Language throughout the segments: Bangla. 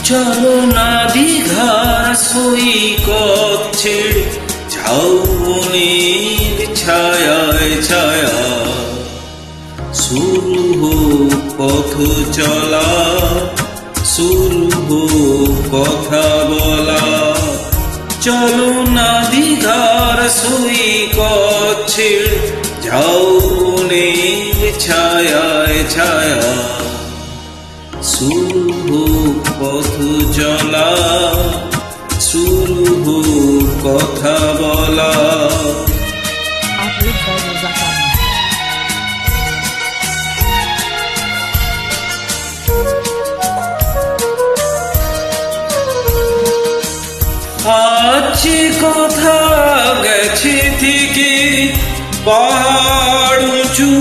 চলো না দীঘার সৈকত ছেড়ে যাও বনের ছায়ায় ছায়া, শুরু হোক পথ চলা, শুরু হোক কথা বলা। চলো না দীঘার সৈকত ছেড়ে যাও বনের ছায়ায় ছায়া, শুরু হোক পথ চলা, শুরু হোক কথা বলা। আজ কথা গেছে থেকে পাহাড় উঁচু,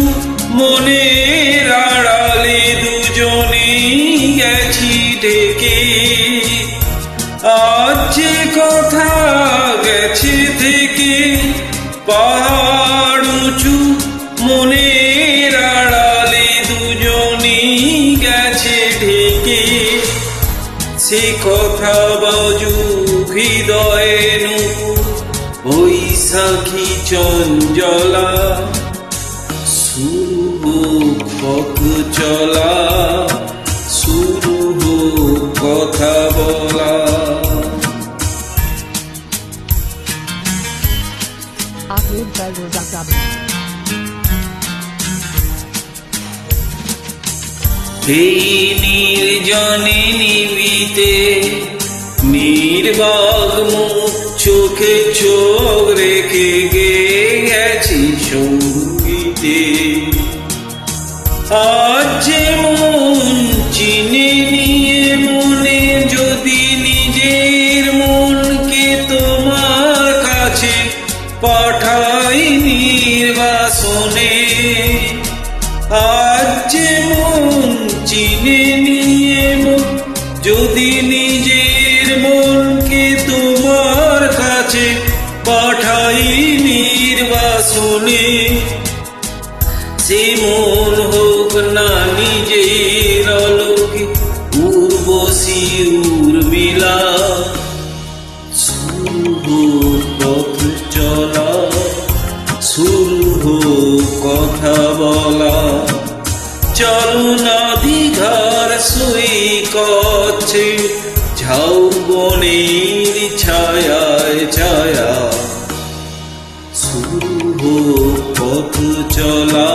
মনের আড়ালে দুজনে গেছি ডেকে। আজ কথা গেছে থেকে পাহাড় উঁচু, মনের আড়ালে দুজনে গেছে ঢেকে। সে কথা বাজুক হৃদয়ে নূপুর, বৈশাখী চঞ্চলা, শুরু হোক পথ চলা, শুরু হোক কথা বলা। এই নির্জনে নিবিতে নির্বাক মুখ, চোখে চোখ রেখে গেয়ে গেছি সঙ্গীতে। আজ যে মন চিনে নিয়ে মনে, যদি নিজের মনকে তোমার কাছে পাঠাই নির্বাসনে। আজ যে মন চিনে নিয়ে যদি নিজের মনকে তোমার কাছে পাঠাই নির্বাসনে, সে মন হোক না নিজের আলোকে উর্বশী উর্মিলা। শুরু হোক পথ চলা, শুরু হোক কথা বলা। চলো না দীঘার সৈকত ছেড়ে যাও বনের ছায়ায় ছায়া, শুরু হোক পথ চলা।